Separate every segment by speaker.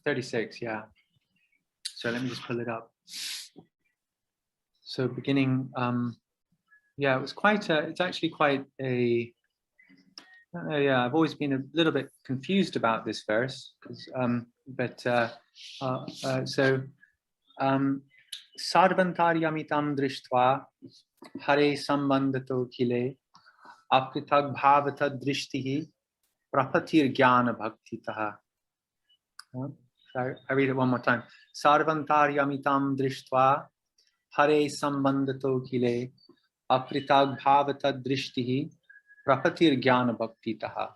Speaker 1: 36, yeah. So let me just pull it up. So beginning, yeah, it was quite a, it's actually quite a, yeah, I've always been a little bit confused about this verse, because, sarvāntaryāmitāṁ dṛṣṭvā hareḥ sambandhato khile apṛthag-bhāva-tad-dṛṣṭiḥ prapattir jñāna-bhaktitaḥ. I read it one more time. Sarvāntaryāmitāṁ dṛṣṭvā hareḥ sambandhato khile apṛthag-bhāva-tad-dṛṣṭiḥ prapattir jñāna-bhaktitaḥ.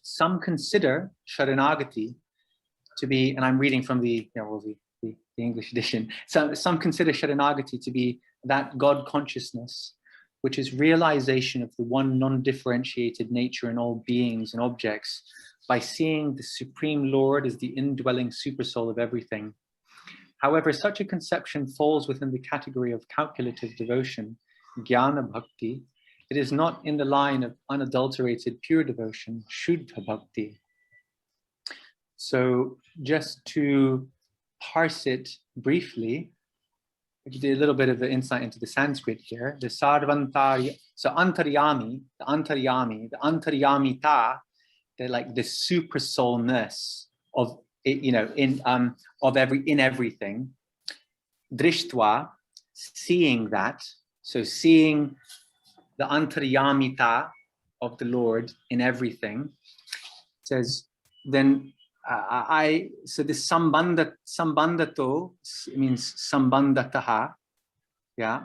Speaker 1: Some consider śaraṇāgati to be, and I'm reading from the, the English edition. Some consider śaraṇāgati to be that God consciousness, which is realization of the one non-differentiated nature in all beings and objects by seeing the Supreme Lord as the indwelling Supersoul of everything. However, such a conception falls within the category of calculative devotion, jñāna-bhakti. It is not in the line of unadulterated pure devotion, śuddha-bhakti. So just to parse it briefly, I did a little bit of the insight into the Sanskrit here. The sarvāntaryami, so Antaryami, the Antaryamitāṁ, they're like the supersoulness of it, in everything. Dṛṣṭvā, seeing that, so seeing the Antaryamitāṁ of the Lord in everything. It says then. So this sambandhato means sambandhataḥ, yeah,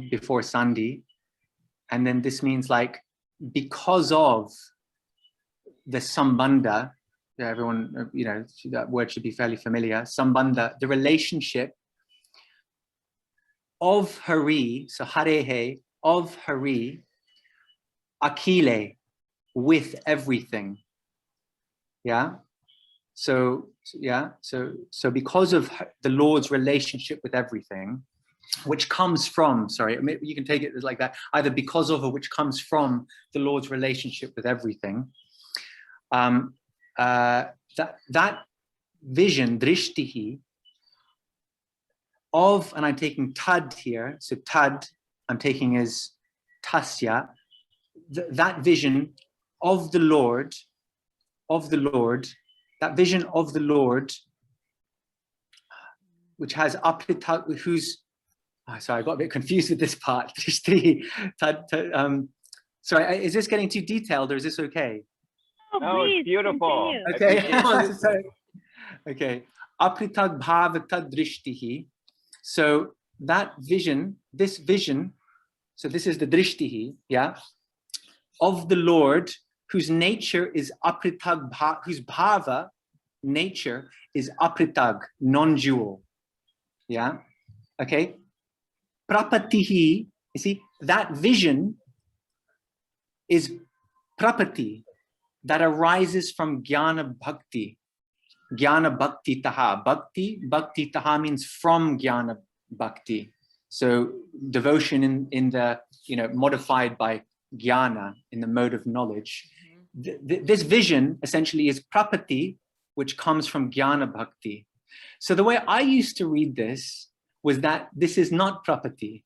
Speaker 1: before sandhi, and then this means like because of the sambandha. Yeah, everyone, that word should be fairly familiar. Sambandha, the relationship of Hari, so hareḥ, of Hari, khile, with everything, yeah. So because of the Lord's relationship with everything, which comes from, you can take it like that, either because of or which comes from the Lord's relationship with everything, that vision, dṛṣṭiḥ, of, and I'm taking tad here, so tad, I'm taking as tasya, that vision of the Lord, that vision of the Lord, which has apṛthag, who's, sorry, I got a bit confused with this part. Sorry, is this getting too detailed or is this okay?
Speaker 2: Oh, no, it's beautiful.
Speaker 1: Okay. Okay. Apṛthag-bhāva-tad-dṛṣṭiḥ. So that vision, so this is the dṛṣṭiḥ, yeah, of the Lord, whose nature is apṛthag-bhāva, whose bhava, nature, is apṛthag, non-dual. Yeah? Okay? Prapattir, you see, that vision is prapatti, that arises from jñāna-bhakti. Jñāna-bhaktitaḥ. Bhakti-taḥ means from jñāna-bhakti. So devotion in the, modified by jnana, in the mode of knowledge. This vision essentially is prapatti, which comes from jñāna-bhakti. So the way I used to read this was that this is not prapatti.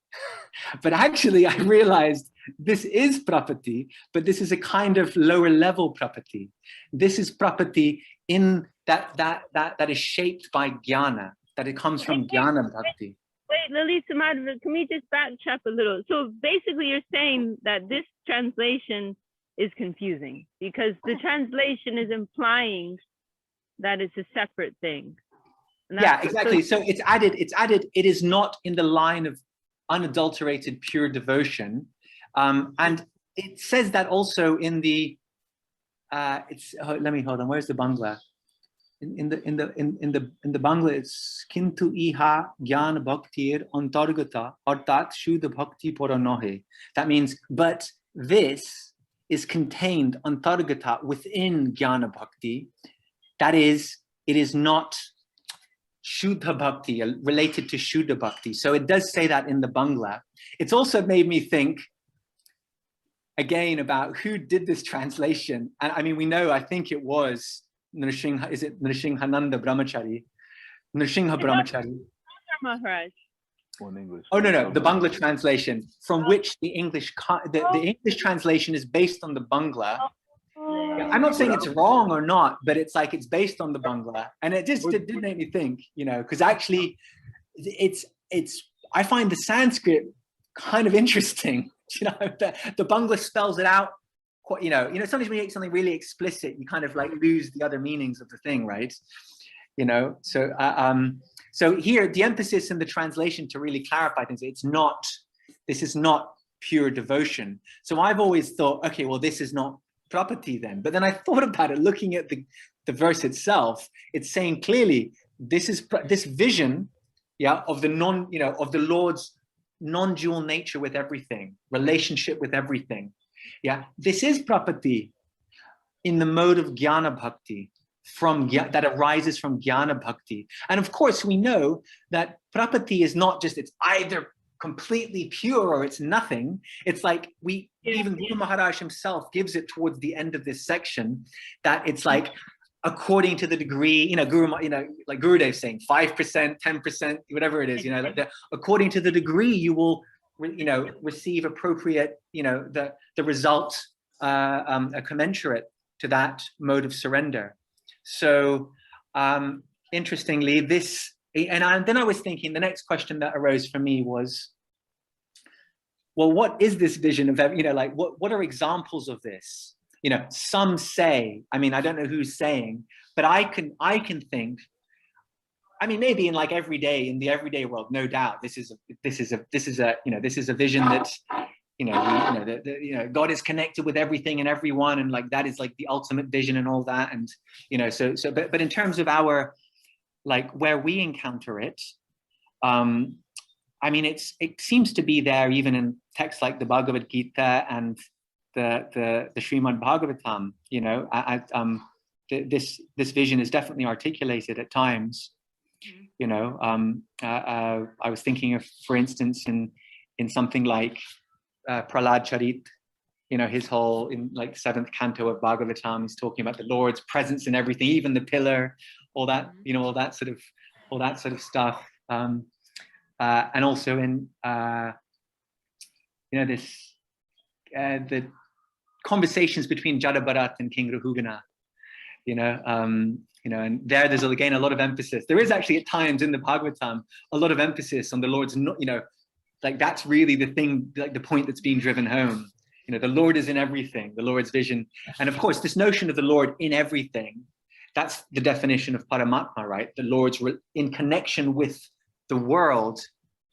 Speaker 1: But actually I realized this is prapatti, but this is a kind of lower level prapatti. This is prapatti in that is shaped by jnana, that it comes from jñāna-bhakti.
Speaker 2: Wait, Lalita Madhava, can we just backtrack a little? So basically you're saying that this translation is confusing because the translation is implying that it's a separate thing.
Speaker 1: Yeah, exactly. So it's added, it is not in the line of unadulterated pure devotion. And it says that also in the, let me hold on, where's the Bangla? In the Bangla, it's kintu iha jñāna-bhaktir antargata artat śuddha-bhakti paranohe. That means, but this is contained antargata within jñāna-bhakti. That is, it is not śuddha-bhakti, related to śuddha-bhakti. So it does say that in the Bangla. It's also made me think again about who did this translation. And I mean, we know, I think it was Nrsingha, is it Nrsinghananda Brahmachari? Nrsingha Brahmachari.
Speaker 2: Maharaj.
Speaker 3: Or in English.
Speaker 1: Oh, no, the Bangla translation, from which the English translation is based on the Bangla. Yeah, I'm not saying it's wrong or not, but it's like it's based on the Bangla, and it just did make me think, you know, because actually, I find the Sanskrit kind of interesting. You know, the Bangla spells it out quite, you know, sometimes when you make something really explicit, you kind of like lose the other meanings of the thing, right? You know, so so here the emphasis in the translation to really clarify things, this is not pure devotion. So I've always thought, okay, well, this is not Prapatti then. But then I thought about it, looking at the verse itself, it's saying clearly this vision, yeah, of the of the Lord's non-dual nature with everything, relationship with everything. Yeah, this is Prapatti in the mode of jñāna-bhakti, that arises from jñāna-bhakti. And of course we know that Prapatti is not just, it's either completely pure or it's nothing. It's like even Guru Maharaj himself gives it towards the end of this section, that it's like according to the degree, you know, like Gurudev saying 5%, 10%, whatever it is, you know, like according to the degree you will, you know, receive appropriate, you know, the result commensurate to that mode of surrender. So interestingly, then I was thinking, the next question that arose for me was, well, what is this vision of, you know, like what are examples of this? You know, some say, I mean, I don't know who's saying, but I can think, I mean, maybe in like in the everyday world, no doubt, this is a vision that, you know, God is connected with everything and everyone, and like that is like the ultimate vision and all that, and you know, but in terms of our, like where we encounter it, I mean, it seems to be there even in texts like the Bhagavad Gita and the Srimad Bhagavatam. You know, this vision is definitely articulated at times. You know, I was thinking of, for instance, in something like Prahlad Charit, you know, his whole, in like 7th canto of Bhagavatam, he's talking about the Lord's presence in everything, even the pillar, all that, you know, all that sort of stuff. And also in, you know, this, the conversations between Jada Bharat and King Rahugana, you know, and there's again a lot of emphasis. There is actually at times in the Bhagavatam a lot of emphasis on the Lord's, you know, like that's really the thing, like the point that's being driven home. You know, the Lord is in everything, the Lord's vision. And of course, this notion of the Lord in everything, that's the definition of Paramatma, right? The Lord's in connection with the world,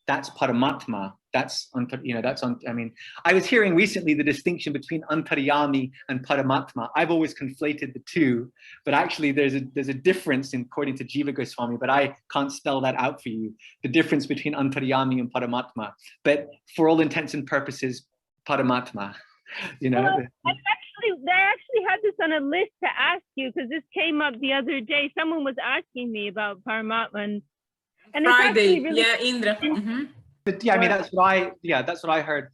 Speaker 1: that's Paramatma. That's, you know, that's on, I mean, I was hearing recently the distinction between Antaryami and Paramatma. I've always conflated the two, but actually there's a difference according to Jiva Goswami, but I can't spell that out for you. The difference between Antaryami and Paramatma. But for all intents and purposes, Paramatma, you know.
Speaker 2: Well, I actually had this on a list to ask you, because this came up the other day. Someone was asking me about Paramatma, and
Speaker 4: Friday,
Speaker 2: really,
Speaker 4: yeah, Indra.
Speaker 1: But yeah, I mean, that's what I heard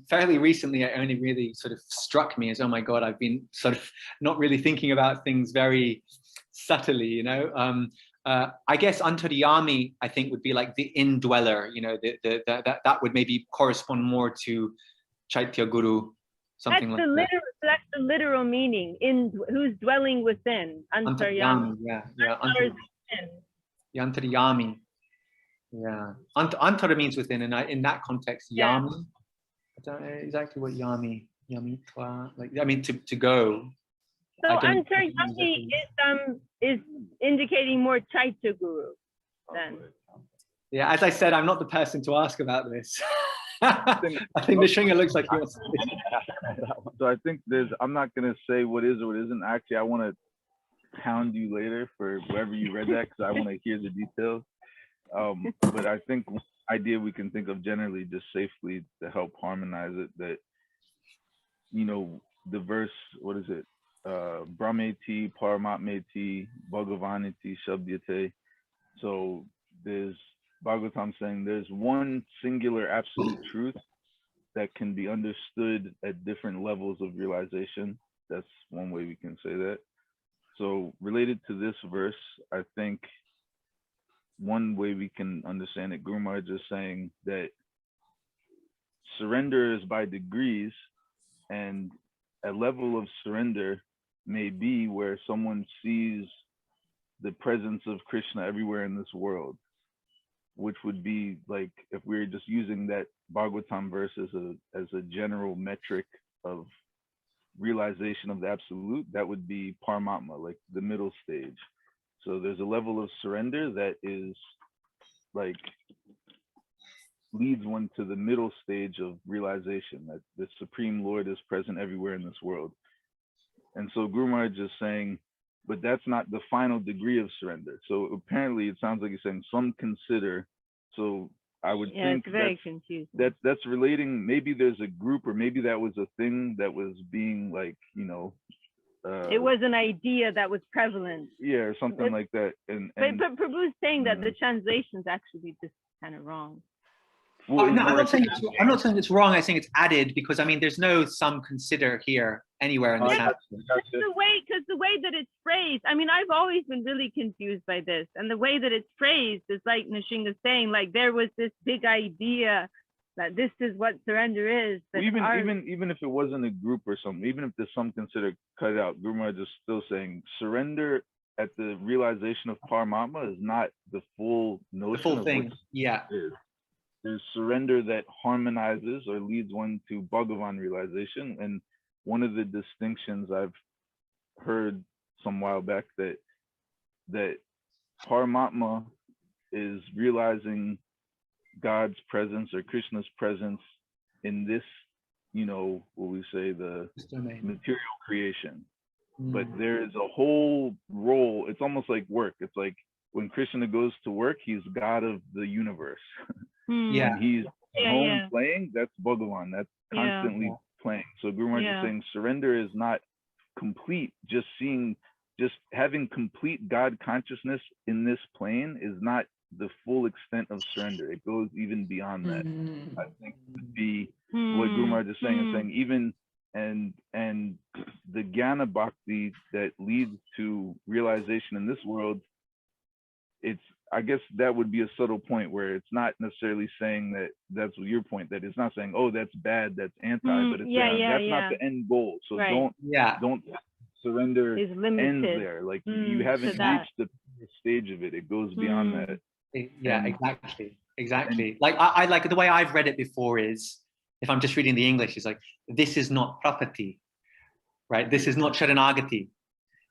Speaker 1: fairly recently. It only really sort of struck me as, oh my God, I've been sort of not really thinking about things very subtly, you know. I guess Antaryami, I think, would be like the indweller, you know, that would maybe correspond more to Chaitya Guru, something like that.
Speaker 2: That's the literal meaning, who's dwelling within. Antaryami.
Speaker 1: Antaryami. Yeah, Antara means within, and in that context, yami. I don't know exactly what yami like. I mean, to go.
Speaker 2: So Antaryami is indicating more Chaitya Guru then.
Speaker 1: Yeah, as I said, I'm not the person to ask about this. I think Nrsingha looks like he wants to.
Speaker 3: So I think I'm not gonna say what is or what isn't. Actually, I want to hound you later for wherever you read that, because I want to hear the details. But I think one idea we can think of generally, just safely to help harmonize it, that, you know, the verse, what is it? Brahmeti, Paramatmeti, Bhagavaniti, Shabdyate. So there's Bhagavatam saying there's one singular absolute truth that can be understood at different levels of realization. That's one way we can say that. So related to this verse, I think one way we can understand it, Guru Maharaj is saying that surrender is by degrees, and a level of surrender may be where someone sees the presence of Krishna everywhere in this world, which would be like, if we were just using that Bhagavatam verse as a general metric of realization of the absolute, that would be Paramatma, like the middle stage. So there's a level of surrender that is like leads one to the middle stage of realization, that the Supreme Lord is present everywhere in this world. And so Guru Maharaj is saying, but that's not the final degree of surrender. So apparently it sounds like he's saying some consider. So I would think
Speaker 2: it's very confusing.
Speaker 3: That's relating, maybe there's a group, or maybe that was a thing that was being like, you know,
Speaker 2: it was an idea that was prevalent.
Speaker 3: Yeah, or something like that.
Speaker 2: But Prabhu's saying that the translation's actually just kind of wrong.
Speaker 3: Well,
Speaker 1: no, I'm not saying it's wrong. I think it's added because, I mean, there's no some consider here anywhere in the Sanskrit.
Speaker 2: Because the way that it's phrased, I mean, I've always been really confused by this. And the way that it's phrased is like Nrsingha saying, like, there was this big idea that this is what surrender is.
Speaker 3: Even if it wasn't a group or something, even if there's some consider cut out, Guru Maharaj is still saying surrender at the realization of Paramatma is not the full notion.
Speaker 1: The full thing, yeah.
Speaker 3: There's surrender that harmonizes or leads one to Bhagavan realization. And one of the distinctions I've heard some while back, that Paramatma is realizing God's presence or Krishna's presence in this, you know, what we say, the material creation. But there is a whole role. It's almost like work. It's like when Krishna goes to work, he's God of the universe.
Speaker 1: Yeah.
Speaker 3: When he's home playing, that's Bhagavan. That's constantly playing. So Guru Maharaj is saying surrender is not complete. Just having complete God consciousness in this plane is not the full extent of surrender. It goes even beyond that. I think would be what Guru Maharaj is saying. Is saying even and the jñāna-bhakti that leads to realization in this world, I guess that would be a subtle point where it's not necessarily saying that that's your point, that it's not saying, oh, that's bad, that's anti, but it's saying that's not the end goal. So don't surrender ends there. Like you haven't reached the stage of it. It goes beyond that.
Speaker 1: Yeah, exactly. Like I like the way I've read it before is, if I'm just reading the English, it's like, this is not Prapatti, right? This is not śaraṇāgati.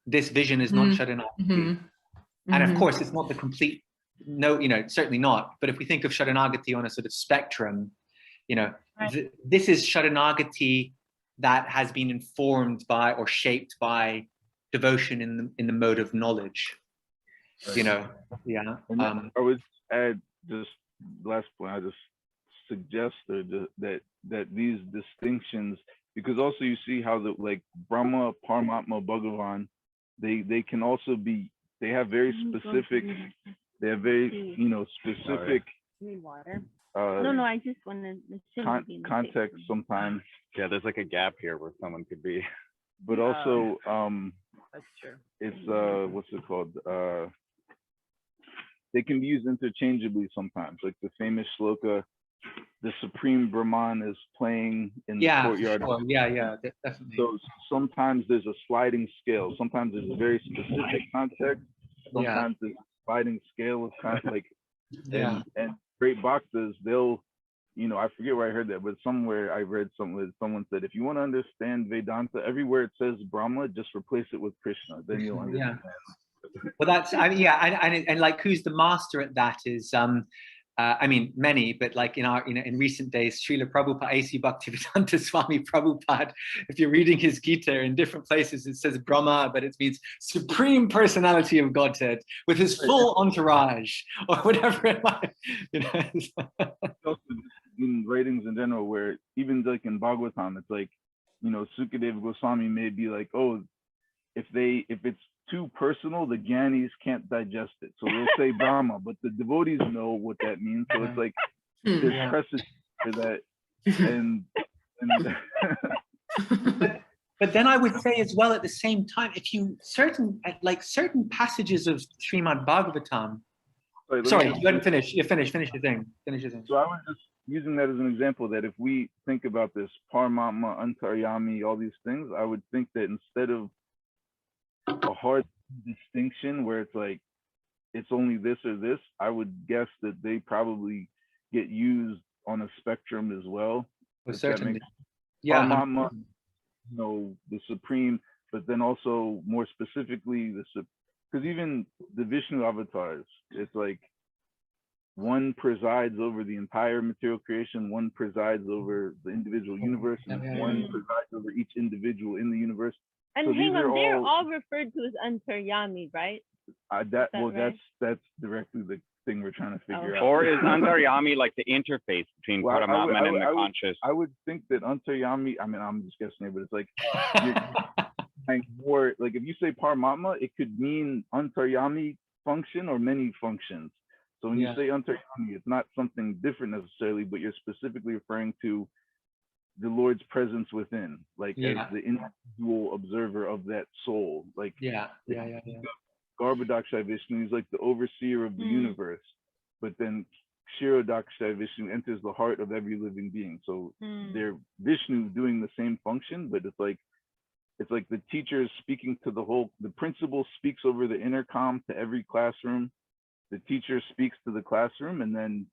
Speaker 1: This vision is not śaraṇāgati. And of course, it's not the complete, no, you know, certainly not. But if we think of śaraṇāgati on a sort of spectrum, you know, this is śaraṇāgati that has been informed by or shaped by devotion in the mode of knowledge. You know,
Speaker 3: I would add just last point. I just suggest that these distinctions, because also you see how the like Brahma, Paramatma, Bhagavan, they can also be. They have very specific. They have very specific.
Speaker 2: Water. No, I just wanted
Speaker 3: context sometimes.
Speaker 4: Yeah, there's like a gap here where someone could be.
Speaker 3: But also,
Speaker 2: that's true.
Speaker 3: It's what's it called? They can be used interchangeably sometimes. Like the famous shloka, the Supreme Brahman is playing in the courtyard.
Speaker 1: Sure. Yeah, definitely.
Speaker 3: So sometimes there's a sliding scale. Sometimes there's a very specific context. Sometimes there's a sliding scale of kind of like, and great bhaktas, they'll, I forget where I heard that, but somewhere I read something, someone said, if you want to understand Vedanta, everywhere it says Brahma, just replace it with Krishna, then you'll understand.
Speaker 1: Well, that's, and like, who's the master at that is, I mean, many, but like in recent days, Srila Prabhupada, A.C. Bhaktivedanta Swami Prabhupada, if you're reading his Gita in different places, it says Brahma, but it means Supreme Personality of Godhead with his full entourage or whatever it might,
Speaker 3: In writings in general, where even like in Bhagavatam, it's like, Sukadeva Goswami may be like, oh, if it's too personal, the Gyanis can't digest it. So they'll say Brahma, but the devotees know what that means. So it's like there's precedent for that. And
Speaker 1: But then I would say as well at the same time, if you certain passages of Srimad Bhagavatam. Sorry, you hadn't finished. You finish your thing. Finish your thing.
Speaker 3: So I was just using that as an example that if we think about this Paramatma, Antaryami, all these things, I would think that instead of a hard distinction where it's like it's only this or this, I would guess that they probably get used on a spectrum as well.
Speaker 1: Well, certainly. Yeah.
Speaker 3: Paramatma, you know, the supreme, but then also more specifically because even the Vishnu avatars, it's like one presides over the entire material creation, one presides over the individual universe, and one presides over each individual in the universe.
Speaker 2: And
Speaker 3: so
Speaker 2: hang on, they're all referred to as Antaryami, right?
Speaker 3: That's directly the thing we're trying to figure out.
Speaker 4: Or is Antaryami like the interface between Paramatma and the conscious?
Speaker 3: I would think that Antaryami, I mean, I'm just guessing here, but it's like, more like if you say Paramatma, it could mean Antaryami function or many functions. So when you say Antaryami, it's not something different necessarily, but you're specifically referring to the Lord's presence within, like as the individual observer of that soul. Like Garbhodakshaya Vishnu is like the overseer of the universe, but then Kshirodakshaya Vishnu enters the heart of every living being. So they're Vishnu doing the same function, but it's like the teacher is speaking to the principal speaks over the intercom to every classroom. The teacher speaks to the classroom, and then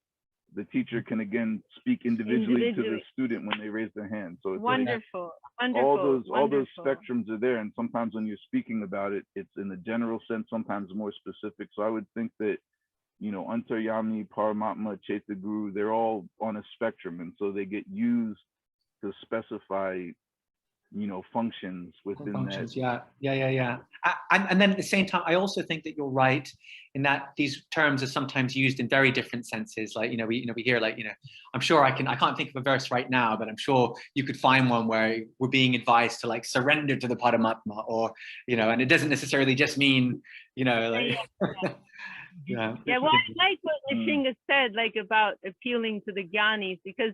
Speaker 3: the teacher can again speak individually to the student when they raise their hand. So it's
Speaker 2: wonderful.
Speaker 3: All those spectrums are there, and sometimes when you're speaking about it, it's in the general sense, sometimes more specific. So I would think that, you know, Antaryami, Paramatma, Chaitya Guru, they're all on a spectrum, and so they get used to specify, you know, functions within that.
Speaker 1: And then at the same time, I also think that you're right in that these terms are sometimes used in very different senses. Like, we hear, like, I'm sure I can't think of a verse right now, but I'm sure you could find one where we're being advised to like surrender to the Paramatma, or, and it doesn't necessarily just mean, like.
Speaker 2: Well, I like what Nrsingha said, like about appealing to the jnanis, because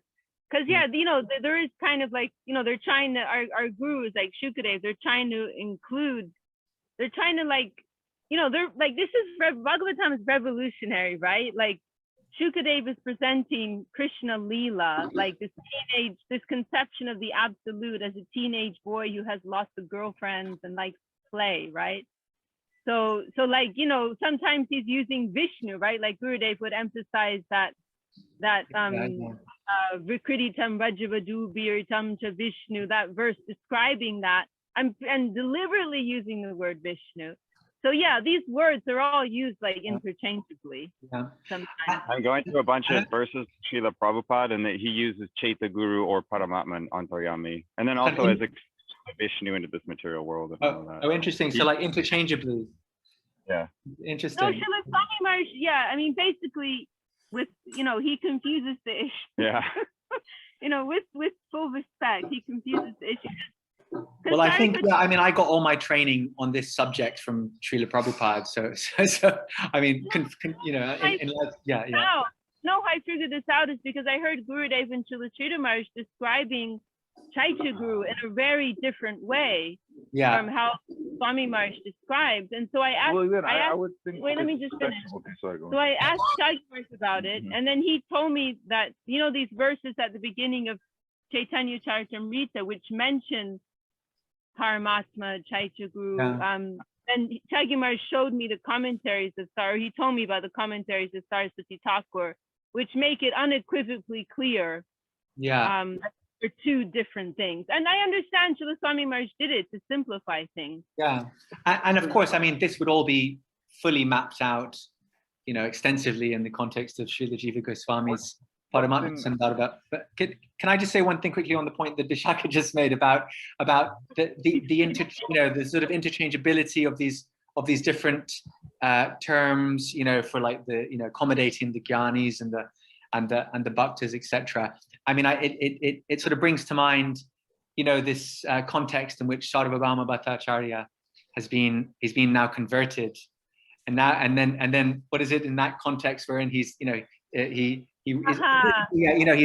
Speaker 2: there is kind of like, they're trying to, our gurus like Shukadev, they're trying to like, they're like, this is, Bhagavatam is revolutionary, right? Like Shukadev is presenting Krishna Leela, like this conception of the absolute as a teenage boy who has lots of girlfriends and likes play, right? So like, sometimes he's using Vishnu, right? Like Gurudev would emphasize that Vikritam Vajravadubhiritam cha Vishnu, that verse describing that, and deliberately using the word Vishnu. So yeah, these words are all used like interchangeably. Sometimes.
Speaker 4: I'm going through a bunch of verses, Srila Prabhupada, and that he uses Chaitya Guru or Paramatma and Antaryami, and then also as Vishnu into this material world. And all that.
Speaker 1: Oh, interesting. So like interchangeably.
Speaker 4: Yeah.
Speaker 1: Interesting.
Speaker 2: No, Srila Swami Maharaj, I mean, basically, with he confuses the issue.
Speaker 4: Yeah.
Speaker 2: With full respect, he confuses the issue.
Speaker 1: Well, I think I got all my training on this subject from Srila Prabhupada. So I mean,
Speaker 2: No, I figured this out is because I heard Gurudev and Srila Sridhar Maharaj describing Chaitya Guru in a very different way from how Swami Maharaj described. And so I asked, wait, let me just finish.
Speaker 3: Okay, sorry, go on.
Speaker 2: So I asked Chaitya Maharaj about it, and then he told me that, these verses at the beginning of Chaitanya Charitamrita, which mention Paramatma, Chaitya Guru, and Chaitya Maharaj showed me the commentaries of he told me about the commentaries of Saraswati Thakur, which make it unequivocally clear they're two different things. And I understand Srila Swami Maharaj did it to simplify things.
Speaker 1: Yeah, and of course, I mean, this would all be fully mapped out, extensively in the context of Srila Jiva Goswami's Paramatma Sambandhato. But can I just say one thing quickly on the point that Vishaka just made about the sort of interchangeability of these different terms, for like the accommodating the jnanis and the bhaktas, etc. I mean, it sort of brings to mind, this context in which Sarvabhauma Bhattacharya he's been now converted, and then what is it in that context wherein he's he's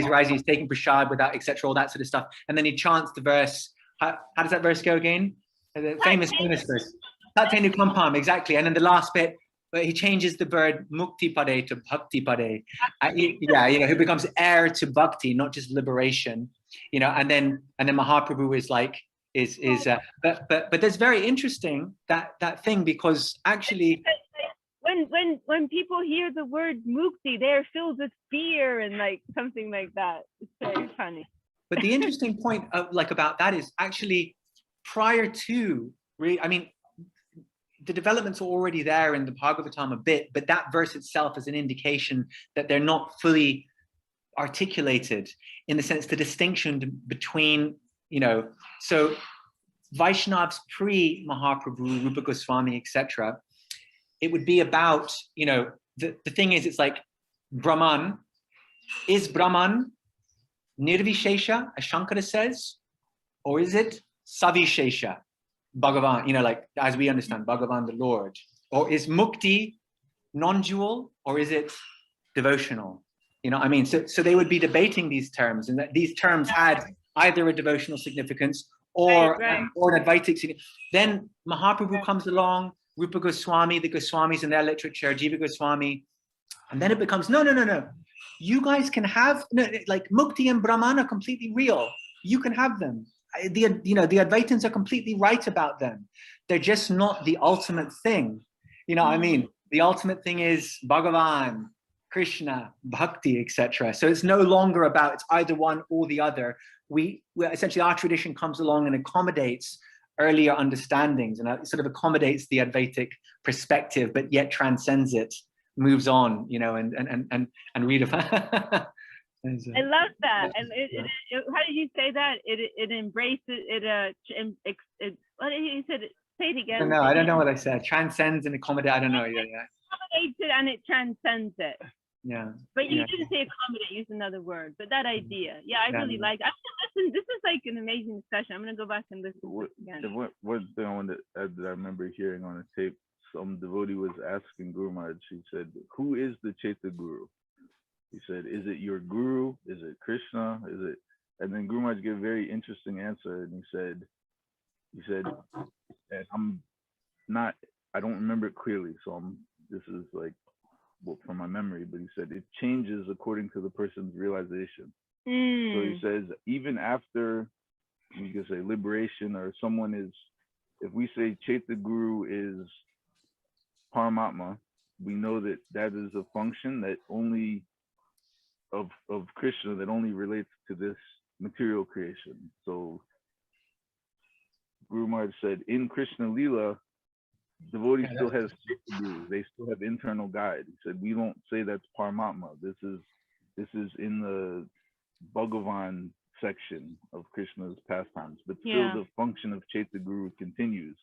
Speaker 1: rising, he's taking prasad without, etc., all that sort of stuff, and then he chants the verse how does that verse go again? The famous verse. Tatenu kampam, exactly. And then the last bit, where he changes the word mukti pade to bhakti pade. Who becomes heir to bhakti, not just liberation. And then Mahaprabhu is like, but that's very interesting, that thing, because actually
Speaker 2: when people hear the word mukti, they're filled with fear and like something like that. It's very funny.
Speaker 1: But the interesting point about that is actually prior to, the developments are already there in the Bhagavatam a bit, but that verse itself is an indication that they're not fully articulated, in the sense the distinction between, so Vaishnavas pre-Mahaprabhu, Rupa Goswami, etc., it would be about, the thing is, it's like Brahman, is Brahman Nirvishesha, as Shankara says, or is it Savishesha, Bhagavan, like as we understand, Bhagavan the Lord? Or is Mukti non-dual, or is it devotional? So they would be debating these terms, and that these terms had either a devotional significance or an Advaitic significance. Then Mahaprabhu comes along, Rupa Goswami, the Goswamis in their literature, Jiva Goswami, and then it becomes, no. You guys can have, like Mukti and Brahman are completely real. You can have them. The Advaitins are completely right about them. They're just not the ultimate thing. The ultimate thing is Bhagavan, Krishna, Bhakti, etc. So it's no longer about it's either one or the other. We essentially, our tradition comes along and accommodates earlier understandings, and it sort of accommodates the Advaitic perspective, but yet transcends it, moves on, and read about.
Speaker 2: I love that. And how did you say that? It embraces it. What did you say? Say it again.
Speaker 1: I don't know what I said. Transcends and accommodate. I don't know. Yeah.
Speaker 2: Accommodates it and it transcends it.
Speaker 1: Yeah.
Speaker 2: But you didn't say accommodate. Use another word. But that idea, I really like. I'm gonna listen. This is like an amazing discussion. I'm gonna go back and listen to it again.
Speaker 3: One thing I wanted to add that I remember hearing on a tape. Some devotee was asking Guru Maharaj. He said, "Who is the Chaitya Guru?" He said, "Is it your guru? Is it Krishna? Is it?" And then Guru Maharaj gave a very interesting answer, and he said, "I'm not. I don't remember it clearly, so this is like from my memory." But he said it changes according to the person's realization. So he says even after, you can say liberation, or someone is, if we say Chaitya Guru is Paramatma, we know that that is a function that only of Krishna, that only relates to this material creation. So Guru Maharaj said, in Krishna Lila, devotee still has Chaitya Guru. They still have internal guide. He said, we don't say that's Paramatma. This is in the Bhagavan section of Krishna's pastimes, but still the function of Chaitya Guru continues.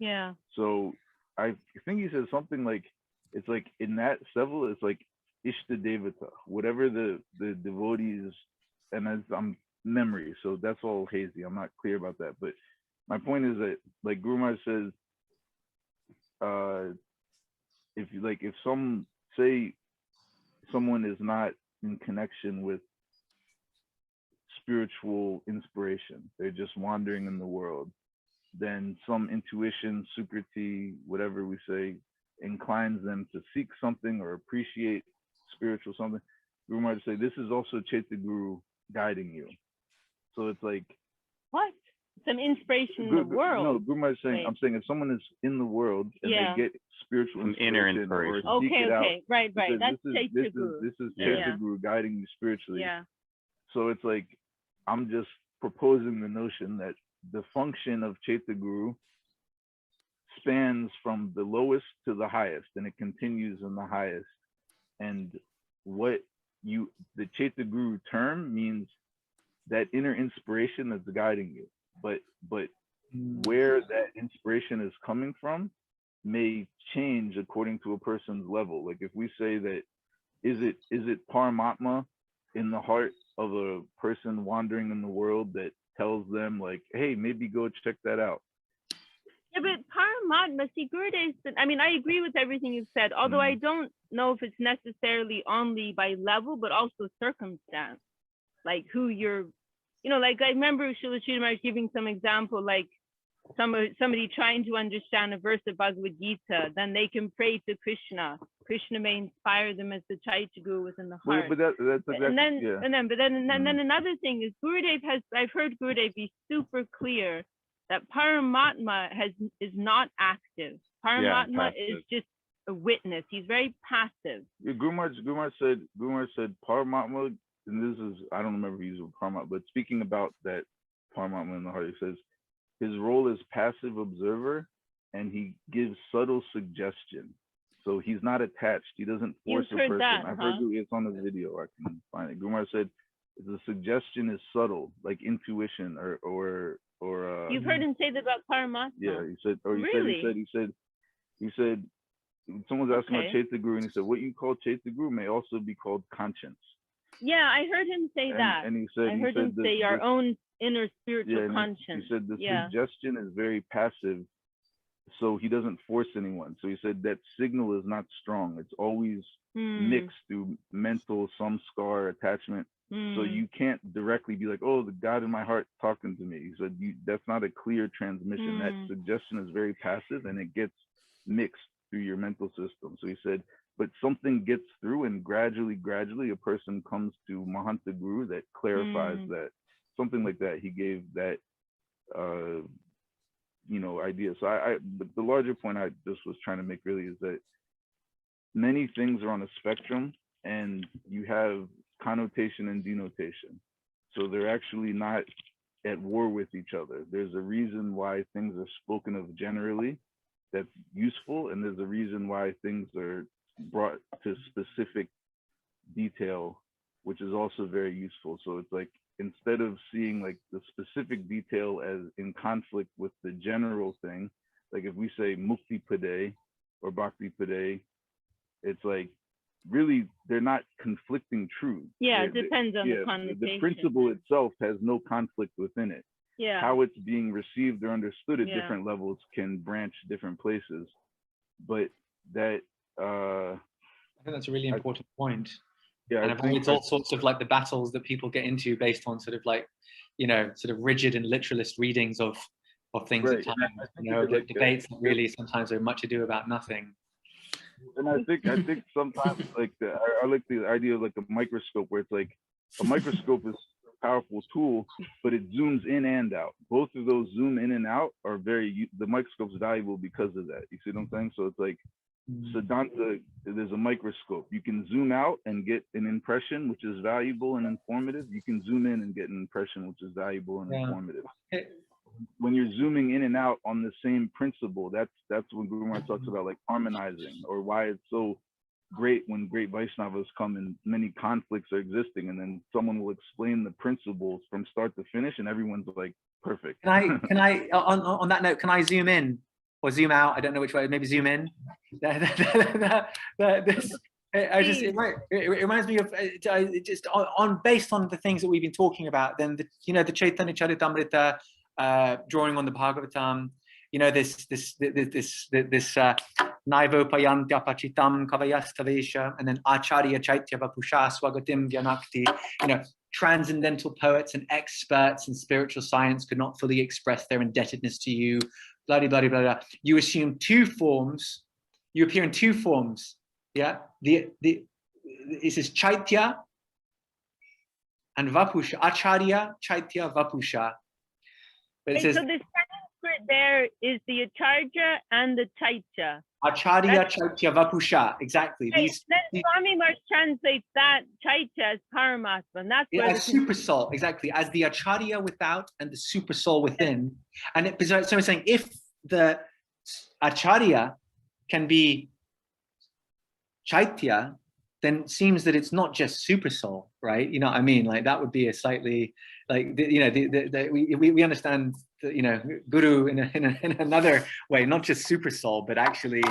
Speaker 2: Yeah.
Speaker 3: So I think he says something like, it's like in that level, it's like Ishta Devata, whatever the devotees, and I'm memory, so that's all hazy. I'm not clear about that. But my point is that, like Guru Maharaj says, if someone is not in connection with spiritual inspiration, they're just wandering in the world, then some intuition, sukriti, whatever we say, inclines them to seek something or appreciate spiritual something. Guru Maharaj say this is also Chaitya Guru guiding you. So it's like,
Speaker 2: what? Some inspiration in the world.
Speaker 3: No, Guru Maharaj saying, I'm saying if someone is in the world and they get spiritual inspiration, or seek it out,
Speaker 2: right. That's Chaitya Guru.
Speaker 3: This is Chaitya Guru guiding you spiritually.
Speaker 2: Yeah.
Speaker 3: So it's like, I'm just proposing the notion that the function of Chaitya Guru spans from the lowest to the highest, and it continues in the highest. And the Chaitya Guru term means that inner inspiration that's guiding you. But where that inspiration is coming from may change according to a person's level. Like if we say that, is it Paramatma in the heart of a person wandering in the world that tells them like, hey, maybe go check that out?
Speaker 2: Yeah, but Paramatma, see, Gurudev, I mean, I agree with everything you've said, although I don't know if it's necessarily only by level, but also circumstance, like who you're you know, like I remember Srila Sridhar Maharaj giving some example, like somebody trying to understand a verse of Bhagavad Gita, then they can pray to Krishna. Krishna may inspire them as the Chaitya Guru within the heart.
Speaker 3: But that's exactly,
Speaker 2: and then another thing is I've heard Gurudev be super clear that Paramatma is not active. Paramatma is just a witness. He's very passive.
Speaker 3: Yeah, Guru Maharaj said Paramatma, and this is, I don't remember using Paramatma, but speaking about that Paramatma in the heart, he says his role is passive observer, and he gives subtle suggestion. So he's not attached. He doesn't force a person. I've heard it's on the video. I can find it. Guru Maharaj said the suggestion is subtle, like intuition or
Speaker 2: You've heard him say that about Paramatma?
Speaker 3: Yeah, he said, or he
Speaker 2: really?
Speaker 3: said, someone's asking about Chaitya Guru, and he said, what you call Chaitya Guru may also be called conscience.
Speaker 2: Yeah, I heard him say that.
Speaker 3: And he said,
Speaker 2: I heard him say our own inner spiritual conscience.
Speaker 3: He said the suggestion is very passive, so he doesn't force anyone. So he said that signal is not strong. It's always mixed through mental, samskar, attachment. So you can't directly be like, oh, the God in my heart talking to me. He said that's not a clear transmission. That suggestion is very passive, and it gets mixed through your mental system. So he said, but something gets through, and gradually a person comes to Mahanta Guru that clarifies that, something like that. He gave that, idea. So but the larger point I just was trying to make really is that many things are on a spectrum, and you have connotation and denotation. So they're actually not at war with each other. There's a reason why things are spoken of generally that's useful, and there's a reason why things are brought to specific detail, which is also very useful. So it's like, instead of seeing like the specific detail as in conflict with the general thing, like if we say mukti pade or bhakti pade, it's like, really, they're not conflicting truths.
Speaker 2: Yeah, it depends on the connotation.
Speaker 3: The principle itself has no conflict within it.
Speaker 2: Yeah.
Speaker 3: How it's being received or understood at different levels can branch different places. But that
Speaker 1: I think that's a really important point.
Speaker 3: Yeah,
Speaker 1: and avoids all sorts of like the battles that people get into based on sort of like, sort of rigid and literalist readings of things at times. The debates that really sometimes are much ado about nothing.
Speaker 3: And I think sometimes like I like the idea of like a microscope, where it's like a microscope is a powerful tool, but it zooms in and out. Both of those zoom in and out are the microscope's valuable because of that. You see what I'm saying? So it's like Siddhanta, there's a microscope. You can zoom out and get an impression, which is valuable and informative. You can zoom in and get an impression, which is valuable and informative. When you're zooming in and out on the same principle, that's when Guru Maharaj talks about like harmonizing, or why it's so great when great Vaishnavas come and many conflicts are existing, and then someone will explain the principles from start to finish, and everyone's like perfect.
Speaker 1: Can I on that note, can I zoom in or zoom out? I don't know which way. Maybe zoom in. It reminds me of just based on the things that we've been talking about. Then the Chaitanya Charitamrita. Drawing on the Bhagavatam, this Naivopayantya Pachitam Kavayastavesha, and then Acharya Chaitya Vapusha Swagatim Vyanakti, transcendental poets and experts in spiritual science could not fully express their indebtedness to you, blah, blah, blah, blah. You assume two forms, you appear in two forms, yeah? It says Chaitya and Vapusha, Acharya, Chaitya, Vapusha. But it says,
Speaker 2: so the Sanskrit there is the Acharya and the Chaitya.
Speaker 1: Acharya, Chaitya, Vapusha, exactly.
Speaker 2: Then Swami Maharaj translates that Chaitya as Paramatma, and that's where
Speaker 1: Supersoul, exactly, as the Acharya without and the Supersoul within. And so I'm saying, if the Acharya can be Chaitya, then it seems that it's not just Supersoul, right? You know what I mean? Like that would be a slightly like we understand Guru in another way, not just Supersoul, but actually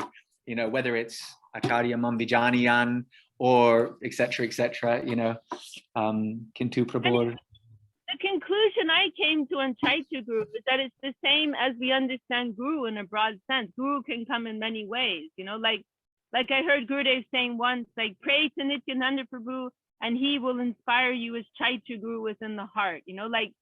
Speaker 1: whether it's Acharya Mambijaniyan or etc. Kintu Prabhu.
Speaker 2: The conclusion I came to on Chaitya Guru is that it's the same as we understand Guru in a broad sense. Guru can come in many ways, like I heard Gurudev saying once, like pray to Nityananda Prabhu and he will inspire you as Chaitya Guru within the heart. You know, like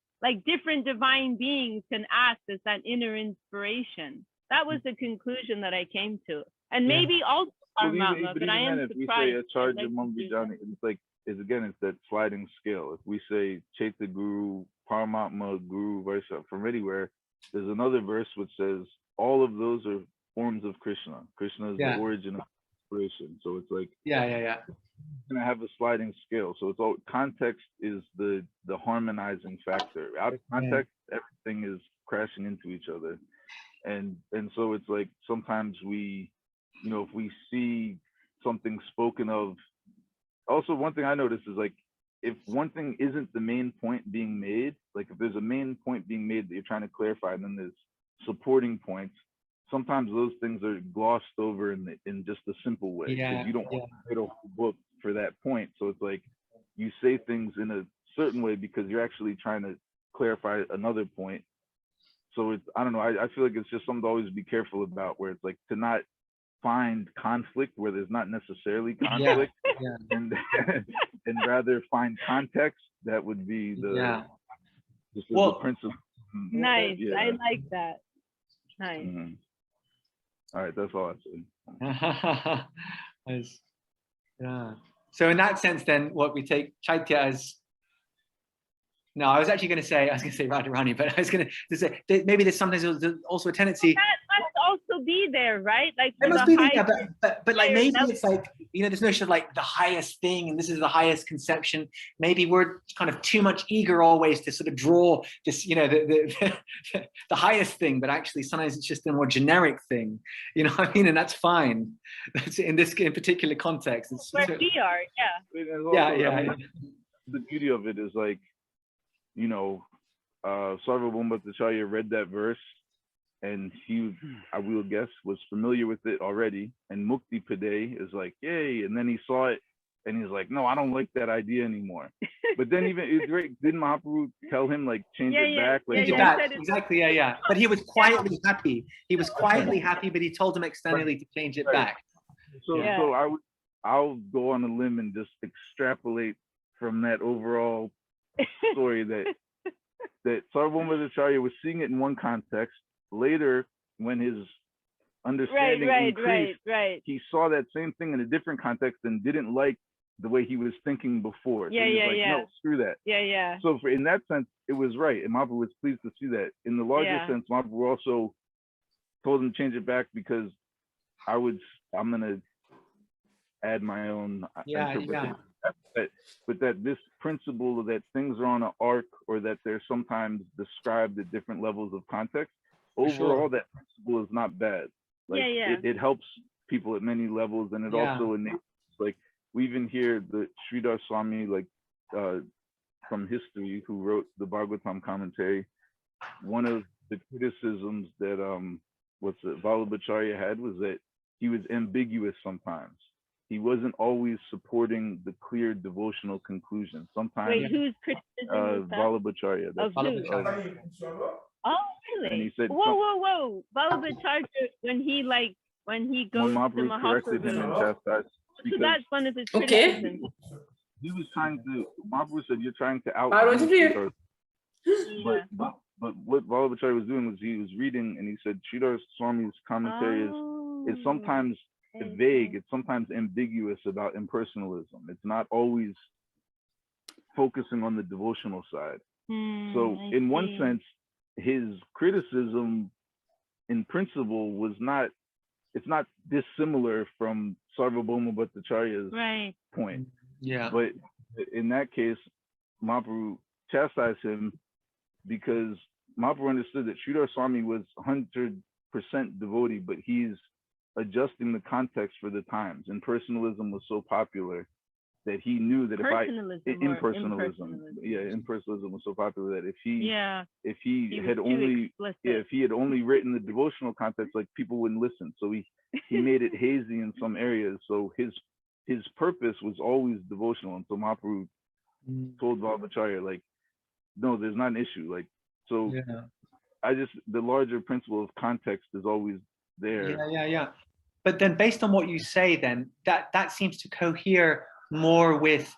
Speaker 2: different divine beings can act as that inner inspiration. That was the conclusion that I came to. And maybe also Paramatma, but I am surprised.
Speaker 3: If we say Acharya Mambijani, it's like, it's that sliding scale. If we say Chaitya Guru, Paramatma, Guru, versa, from anywhere, there's another verse which says all of those are forms of Krishna. Krishna is the origin of inspiration. So it's like, gonna have a sliding scale. So it's all, context is the harmonizing factor. Out of context, everything is crashing into each other. And so it's like, sometimes we, you know, if we see something spoken of, also one thing I noticed is like, if one thing isn't the main point being made, like if there's a main point being made that you're trying to clarify, and then there's supporting points, sometimes those things are glossed over in just a simple way, because you don't want to write a whole book for that point. So it's like, you say things in a certain way because you're actually trying to clarify another point. So it's, I don't know, I feel like it's just something to always be careful about, where it's like to not find conflict where there's not necessarily conflict, and rather find context. That would be the the principle.
Speaker 2: Nice. I like that. Nice.
Speaker 3: All right, that's all I say.
Speaker 1: Nice. Yeah. So in that sense, then, what we take Chaitya as, no, I was going to say Radharani, but I was going to say that maybe there's sometimes also a tendency.
Speaker 2: That must also be there, right? Like
Speaker 1: it must be there, but like maybe it's like, you know, this notion of like the highest thing, and this is the highest conception. Maybe we're kind of too much eager always to sort of draw this, you know, the highest thing, but actually sometimes it's just a more generic thing, you know what I mean? And that's fine. That's in particular context. It's
Speaker 2: where we are,
Speaker 3: I mean, the beauty of it is like, you know, Sarvāntaryāmitāṁ read that verse, and he, I will guess, was familiar with it already. And Mukti Pade is like, yay. And then he saw it, and he's like, no, I don't like that idea anymore. But then didn't Mahaprabhu tell him, like, change it back? Like,
Speaker 1: exactly, But he was quietly happy. He was quietly happy, but he told him externally to change it back.
Speaker 3: So I'll go on a limb and just extrapolate from that overall story that Sarvāntaryāmitāṁ was seeing it in one context. Later, when his understanding increased, he saw that same thing in a different context and didn't like the way he was thinking before. So he was like, no, screw that. So in that sense, it was right, and Mahaprabhu was pleased to see that. In the larger sense, Mahaprabhu also told him to change it back, because I'm gonna add my own interpretation. But that this principle that things are on an arc, or that they're sometimes described at different levels of context, overall that principle is not bad. Like it helps people at many levels, and it also enables, like, we even hear the Sridhar Swami, like from history, who wrote the Bhagavatam commentary. One of the criticisms that Vallabhacharya had was that he was ambiguous sometimes. He wasn't always supporting the clear devotional conclusion. Sometimes,
Speaker 2: whose criticism
Speaker 3: Vallabhacharya.
Speaker 2: Oh, really?
Speaker 3: And he said,
Speaker 2: whoa. Vallabhacharya, when he goes to
Speaker 3: corrected him and chastised.
Speaker 2: So that's one of his criticisms.
Speaker 3: He was trying to, Mahaprabhu said, you're trying to out. But what Vallabhacharya was doing was he was reading, and he said Sridhar Swami's commentary is sometimes vague, it's sometimes ambiguous about impersonalism. It's not always focusing on the devotional side. So in one sense, his criticism in principle was not, it's not dissimilar from Sarvāntaryāmitāṁ's point. But in that case, Mahaprabhu chastised him, because Mahaprabhu understood that Sridhar Swami was 100% devotee, but he's adjusting the context for the times. And impersonalism was so popular that he knew that impersonalism was so popular that if he had only written the devotional context, like, people wouldn't listen. So he made it hazy in some areas. So his purpose was always devotional. And so Mahaprabhu told Vallabhacharya, like, no, there's not an issue. Like, so the larger principle of context is always there.
Speaker 1: But then, based on what you say, then that seems to cohere more with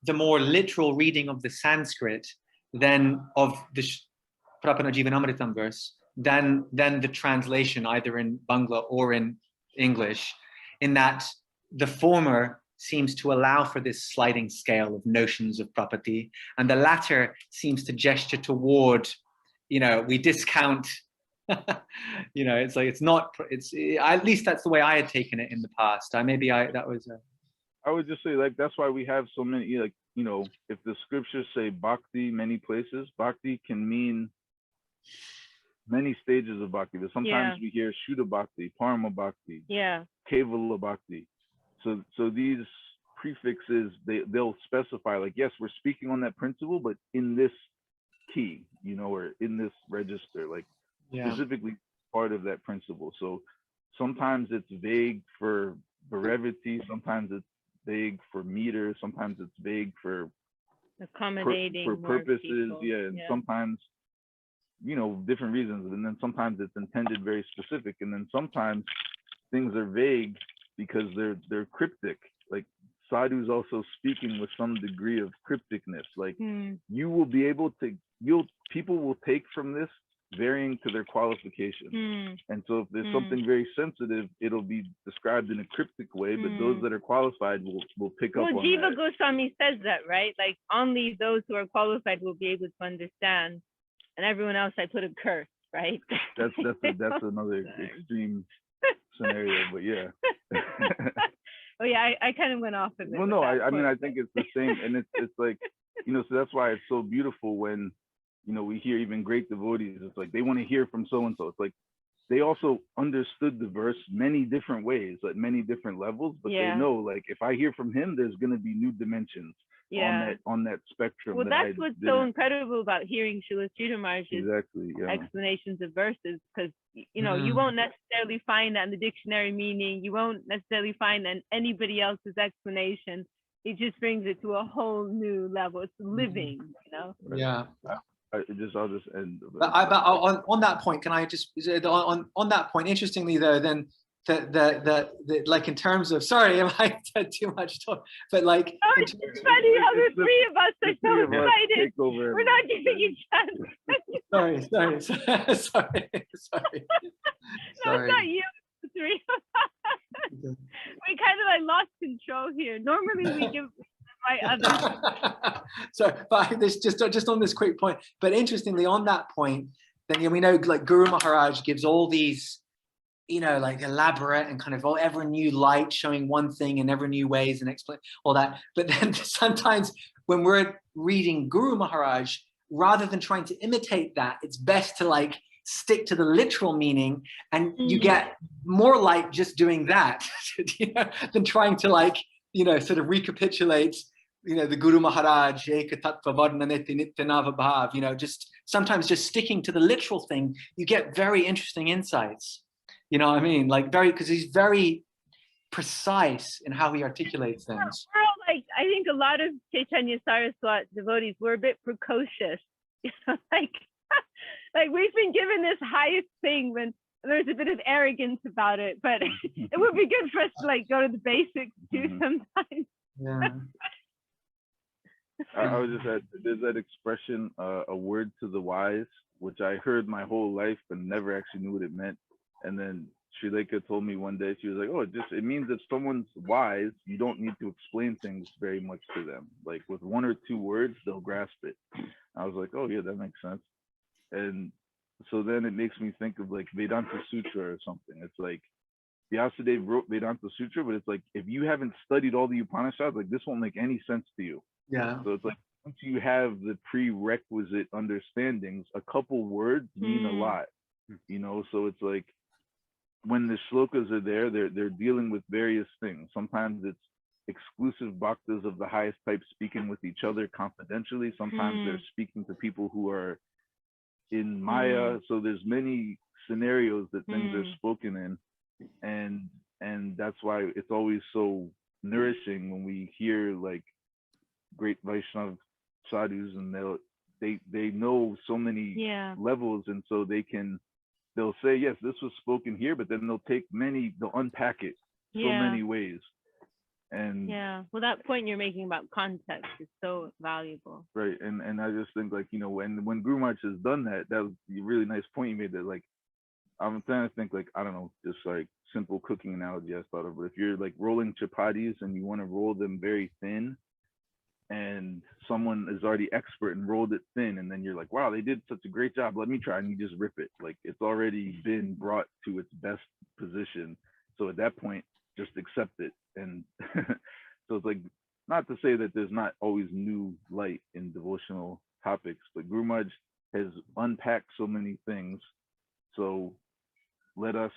Speaker 1: the more literal reading of the Sanskrit than of the Prapanna-jivanamrta verse than the translation either in Bangla or in English, in that the former seems to allow for this sliding scale of notions of prapatti, and the latter seems to gesture toward, we discount, it's like, at least that's the way I had taken it in the past. I would just say, like, that's why we have so many, like, if the scriptures say bhakti many places, bhakti can mean many stages of bhakti. But sometimes we hear śuddha-bhakti, parama-bhakti, kevala-bhakti. So these prefixes, they'll specify, like, yes, we're speaking on that principle, but in this key, or in this register, like specifically part of that principle. So sometimes it's vague for brevity, sometimes it's vague for meter, sometimes it's vague for
Speaker 2: accommodating
Speaker 3: for purposes, and sometimes different reasons, and then sometimes it's intended very specific, and then sometimes things are vague because they're cryptic. Like, sadhu's also speaking with some degree of crypticness. Like, you will be able to, people will take from this varying to their qualification. And so if there's something very sensitive, it'll be described in a cryptic way, but those that are qualified will pick up on
Speaker 2: Jiva
Speaker 3: that.
Speaker 2: Goswami says that, right? Like, only those who are qualified will be able to understand, and everyone else I put a curse, right?
Speaker 3: That's another extreme scenario, but yeah.
Speaker 2: Oh yeah, I kind of went off of it.
Speaker 3: Well, no, I mean, I think it's the same, and it's like, so that's why it's so beautiful when, we hear even great devotees, it's like they want to hear from so-and-so. It's like they also understood the verse many different ways, at many different levels, but they know, like, if I hear from him, there's going to be new dimensions on that spectrum.
Speaker 2: Well, that's what's so incredible about hearing Srila Sridhar Maharaj's explanations of verses, because you won't necessarily find that in the dictionary meaning. You won't necessarily find that in anybody else's explanation. It just brings it to a whole new level. It's living,
Speaker 3: I'll just end.
Speaker 1: But on that point, can I just on that point? Interestingly, though, then the like, in terms of, sorry, if I said too much talk, but like,
Speaker 2: it's funny how the three of us are so excited. We're not giving each other.
Speaker 1: Sorry.
Speaker 2: No, it's not you. Three. We kind of like lost control here. Normally we give others.
Speaker 1: So, but this just on this quick point. But interestingly, on that point, then we know, like, Guru Maharaj gives all these, like, elaborate and kind of ever new light, showing one thing in ever new ways and explain all that. But then sometimes when we're reading Guru Maharaj, rather than trying to imitate that, it's best to, like, stick to the literal meaning, and you get more light just doing that, than trying to, like, sort of recapitulate, the Guru Maharaj, just sometimes just sticking to the literal thing, you get very interesting insights. You know what I mean? Like, because he's very precise in how he articulates things.
Speaker 2: We're all, like, I think a lot of Chaitanya Saraswat devotees were a bit precocious. Like we've been given this highest thing when there's a bit of arrogance about it, but it would be good for us to, like, go to the basics too sometimes.
Speaker 1: Yeah.
Speaker 3: I was just there's that expression, a word to the wise, which I heard my whole life but never actually knew what it meant. And then Sri Lekha told me one day, she was like, oh, it means if someone's wise, you don't need to explain things very much to them. Like, with one or two words, they'll grasp it. I was like, oh yeah, that makes sense. And so then it makes me think of, like, Vedanta Sutra or something. It's like Vyasadeva wrote Vedanta Sutra, but it's like, if you haven't studied all the Upanishads, like, this won't make any sense to you.
Speaker 1: Yeah.
Speaker 3: So it's like, once you have the prerequisite understandings, a couple words mean a lot, so it's like, when the shlokas are there, they're dealing with various things. Sometimes it's exclusive bhaktas of the highest type speaking with each other confidentially. Sometimes they're speaking to people who are in Maya. So there's many scenarios that things are spoken in, and that's why it's always so nourishing when we hear, like, great Vaishnava sadhus, and they know so many levels, and so they'll say, yes, this was spoken here, but then they'll unpack it so many ways. And
Speaker 2: yeah, well, that point you're making about context is so valuable.
Speaker 3: Right, and I just think, like, you know, when Guru Maharaj has done that, that was a really nice point you made. That, like, I'm trying to think, like, I don't know, just like simple cooking analogy I thought of. But if you're like rolling chapatis and you want to roll them very thin, and someone is already expert and rolled it thin, and then you're like, wow, they did such a great job, let me try, and you just rip it. Like, it's already been brought to its best position. So at that point, just accept it. And so it's like, not to say that there's not always new light in devotional topics, but Guru Maharaj has unpacked so many things. So let us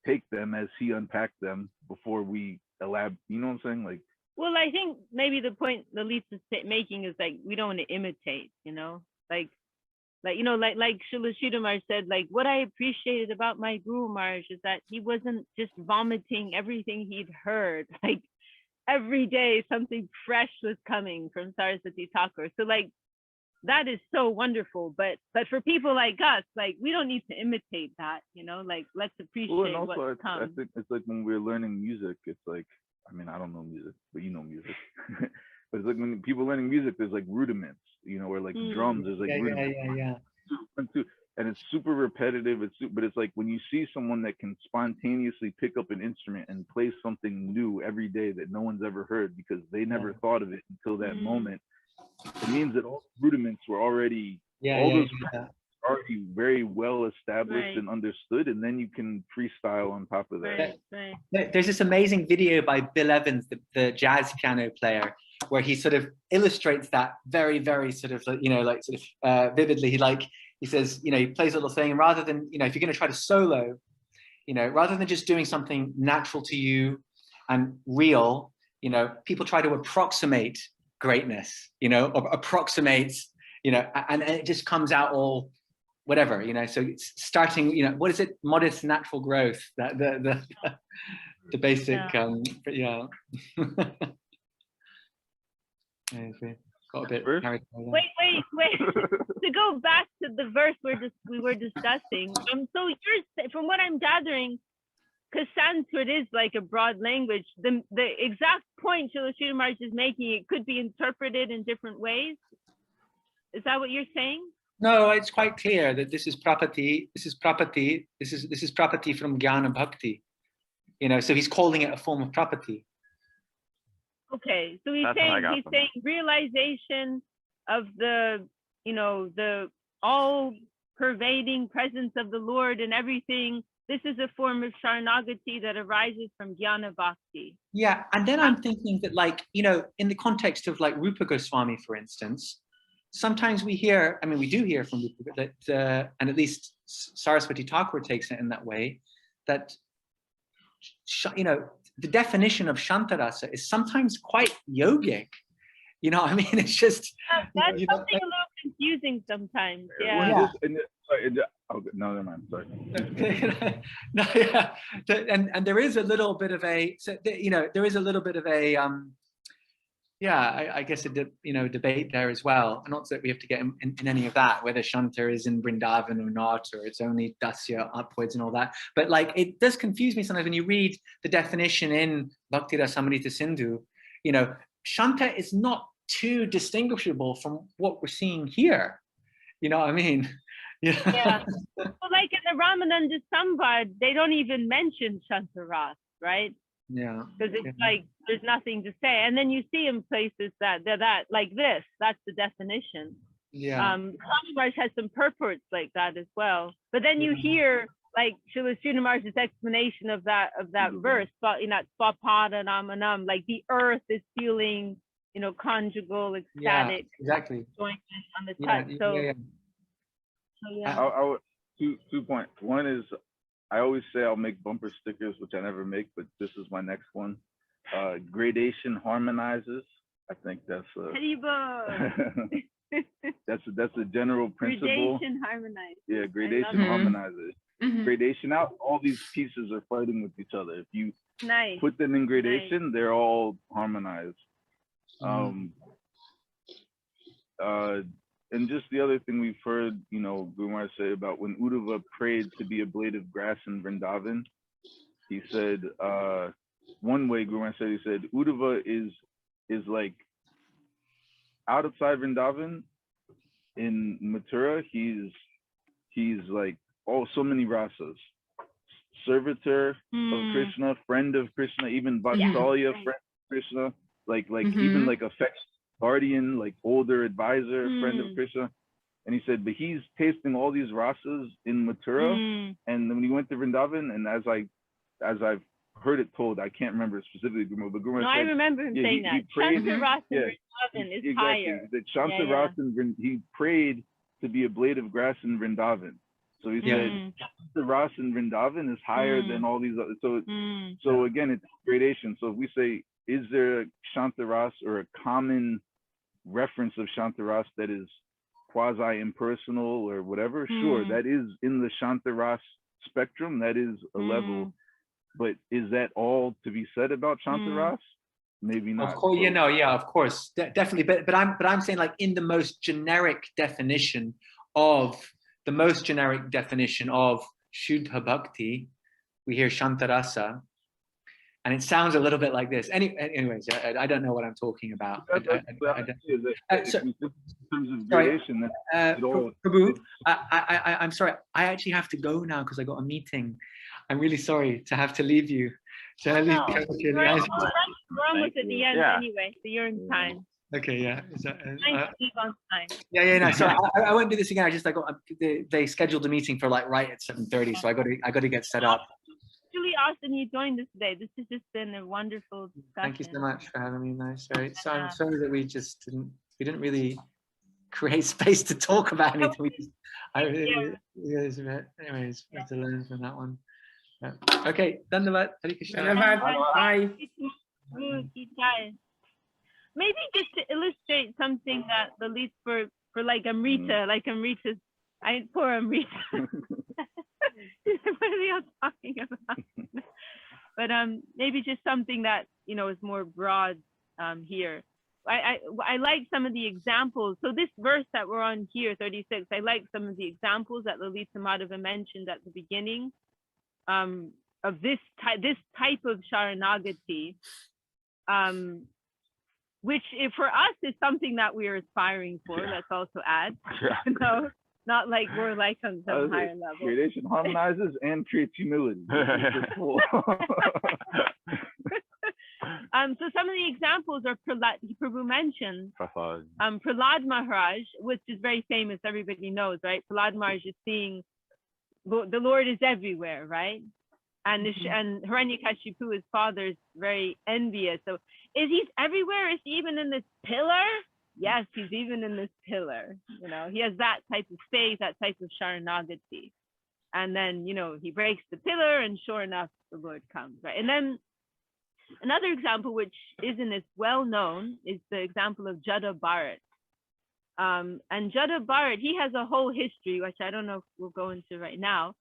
Speaker 3: take them as he unpacked them before we elaborate. You know what I'm saying? Like,
Speaker 2: well, I think maybe the point Lalita's making is, like, we don't want to imitate, you know, like you know, like Srila Sridhar Maharaj said, like, what I appreciated about my Guru Maharaj is that he wasn't just vomiting everything he'd heard. Like, every day something fresh was coming from Saraswati Thakur. So, like, that is so wonderful. But for people like us, like, we don't need to imitate that, you know, like, let's appreciate
Speaker 3: well, and also,
Speaker 2: what's come.
Speaker 3: I think it's like when we're learning music, it's like, I mean, I don't know music, but you know music. But it's like when people learning music, there's like rudiments, you know, or like drums, there's like rudiments.
Speaker 1: Yeah.
Speaker 3: And it's super repetitive. But it's like when you see someone that can spontaneously pick up an instrument and play something new every day that no one's ever heard because they never thought of it until that moment, it means that all the rudiments were already, already very well established and understood, and then you can freestyle on top of that.
Speaker 1: There's this amazing video by Bill Evans, the jazz piano player, where he sort of illustrates that very, very sort of, you know, like sort of vividly. He says, you know, he plays a little thing, and rather than, you know, if you're going to try to solo, you know, rather than just doing something natural to you and real, you know, people try to approximate greatness, you know, or approximates, you know, and it just comes out all whatever, you know. So it's starting, you know, what is it? Modest natural growth. That the basic, yeah. Got a bit carried away.
Speaker 2: Wait. To go back to the verse we were discussing. So you're, from what I'm gathering, because Sanskrit is like a broad language, the exact point Srila Sridhar Maharaj is making, it could be interpreted in different ways. Is that what you're saying?
Speaker 1: No, it's quite clear that this is Prapatti. This is Prapatti. This is Prapatti from jñāna-bhakti. You know, so he's calling it a form of Prapatti.
Speaker 2: Okay, so he's saying realization of the, you know, the all-pervading presence of the Lord and everything. This is a form of śaraṇāgati that arises from jñāna-bhakti.
Speaker 1: Yeah, and then I'm thinking that, like, you know, in the context of like Rupa Goswami, for instance, sometimes we hear, I mean, we do hear from Rupa that, and at least Saraswati Thakur takes it in that way, that, you know, the definition of Shantarasa is sometimes quite yogic. You know, I mean, it's just
Speaker 2: that's something a little confusing sometimes. Yeah.
Speaker 3: Well, no, never mind. Sorry.
Speaker 1: No, yeah, and there is a little bit of a, you know, there is a little bit of a, yeah, I guess you know, debate there as well. And not that we have to get in any of that, whether Shanta is in Vrindavan or not, or it's only Dasya upwards and all that. But like, it does confuse me sometimes when you read the definition in Bhakti Rasamrita Sindhu. You know, Shanta is not too distinguishable from what we're seeing here. You know what I mean?
Speaker 2: Yeah. Well, like in the Ramananda Samvad, they don't even mention Shantaras, right?
Speaker 1: Yeah.
Speaker 2: Because it's like there's nothing to say, and then you see in places that they're that like this. That's the definition.
Speaker 1: Yeah.
Speaker 2: Maharaj has some purports like that as well. But then you hear like Srila Sridhar Maharaj's explanation of that verse, in that swapada namanam, like the earth is feeling, you know, conjugal, ecstatic,
Speaker 1: exactly,
Speaker 2: joint on the touch. So
Speaker 3: I would, two points. One is, I always say I'll make bumper stickers, which I never make, but this is my next one. Gradation harmonizes. I think that's that's a general principle.
Speaker 2: Gradation harmonizes.
Speaker 3: Yeah, gradation harmonizes. Gradation out. All these pieces are fighting with each other. If you put them in gradation, they're all harmonized. And just the other thing we've heard, you know, Guru Maharaj say about when Uddhava prayed to be a blade of grass in Vrindavan, he said, one way Guru Maharaj said, he said Uddhava is like outside Vrindavan in Mathura. He's like so many rasas. Servitor of Krishna, friend of Krishna, even Vatsalya, friend of Krishna, like even like affection, guardian, like older advisor, friend of Krishna. And he said, but he's tasting all these rasas in Mathura. And when he went to Vrindavan, and as I've heard it told, I can't remember specifically, but Guru Maharaj said,
Speaker 2: I remember him saying that. Shanta Ras in Vrindavan is higher.
Speaker 3: That Shanta Ras he prayed to be a blade of grass in Vrindavan. So he said the Ras in Vrindavan is higher than all these other. So again, it's gradation. So if we say, is there a Shanta Ras or a common reference of Shanta Ras that is quasi-impersonal or whatever? Sure, that is in the Shanta Ras spectrum. That is a level. But is that all to be said about Shanta Ras? Maybe not.
Speaker 1: Of course, of course, definitely. But I'm saying, like, in the most generic definition of śuddha-bhakti, we hear Shantarasa, and it sounds a little bit like this. Anyways, I don't know what I'm talking about. Prabhu, I'm sorry. I actually have to go now because I got a meeting. I'm really sorry to have to leave you. Shall I leave?
Speaker 2: We're almost at the end anyway, so you're in time.
Speaker 1: Okay, yeah.
Speaker 2: Nice to leave on time.
Speaker 1: No. So I won't do this again. They scheduled a meeting for like right at 7:30, so I got to get set up.
Speaker 2: Really awesome you joined us today. This has just been a wonderful discussion.
Speaker 1: Thank you so much for having me. Nice. Right. So I'm sorry that we didn't really create space to talk about anything. Anyways, we have to learn from that one. Yeah. Okay, Dandavad.
Speaker 5: Bye.
Speaker 2: Maybe just to illustrate something that the least for like Amrita, poor Amrita. What are we all talking about? But maybe just something that is more broad here. I like some of the examples. So this verse that we're on here, 36, I like some of the examples that Lalita Madhava mentioned at the beginning of this type of śaraṇāgati, which for us is something that we are aspiring for. Let's also add, not like we're like on some higher level.
Speaker 3: Gradation harmonizes and creates humility.
Speaker 2: So some of the examples are Prabhu mentioned. Prahlad Maharaj, which is very famous, everybody knows, right? Prahlad Maharaj is seeing the Lord is everywhere, right? And Hiranyakashipu, his father, is very envious. So he's everywhere? Is he even in this pillar? Yes, he's even in this pillar. He has that type of faith, that type of śaraṇāgati. And then, he breaks the pillar and sure enough, the Lord comes, right? And then another example, which isn't as well known, is the example of Jada Bharat. And Jada Bharat, he has a whole history, which I don't know if we'll go into right now,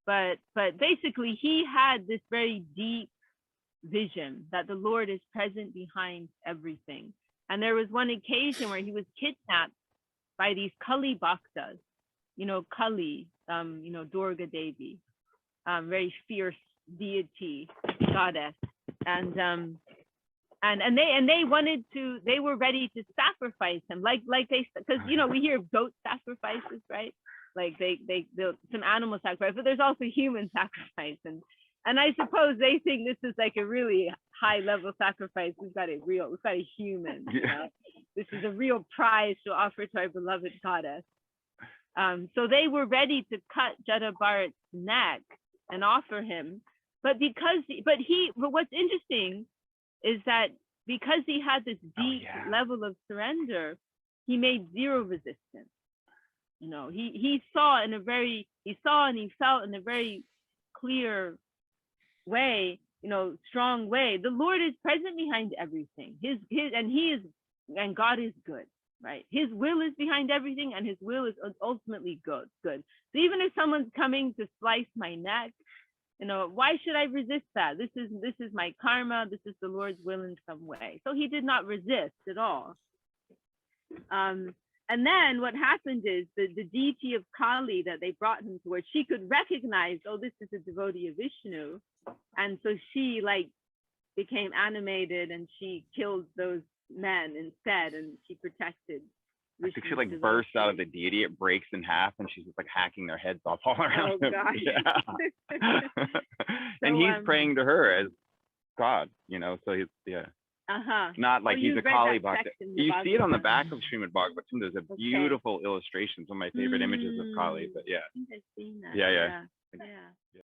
Speaker 2: but basically he had this very deep vision that the Lord is present behind everything. And there was one occasion where he was kidnapped by these Kali Bhaktas, Kali, Durga Devi, very fierce deity, goddess. And they were ready to sacrifice him, because we hear of goat sacrifices, right? Like some animal sacrifice, but there's also human sacrifice, and I suppose they think this is like a really high level sacrifice. We've got a human. This is a real prize to offer to our beloved goddess. So they were ready to cut Jada Bharat's neck and offer him, but what's interesting is that because he had this deep level of surrender, he made zero resistance. He saw and he felt in a very clear way, strong way. The Lord is present behind everything. And God is good, right? His will is behind everything, and his will is ultimately good. So even if someone's coming to slice my neck, why should I resist that? This is my karma. This is the Lord's will in some way. So he did not resist at all. And then what happened is the deity of Kali that they brought him to, where she could recognize, oh, this is a devotee of Vishnu. And so she became animated and she killed those men instead, and she protected.
Speaker 4: I think she like bursts out of the deity. It breaks in half, and she's just like hacking their heads off all around
Speaker 2: Oh
Speaker 4: him.
Speaker 2: gosh.
Speaker 4: Yeah. And
Speaker 2: So,
Speaker 4: he's praying to her as God, you know. So he's not like he's a Kali Bhakta. You see it on the back of Srimad Bhagavatam. There's a beautiful illustration. Some of my favorite images of Kali. But yeah.
Speaker 2: I think I've seen that.
Speaker 4: Yeah.
Speaker 2: Yeah.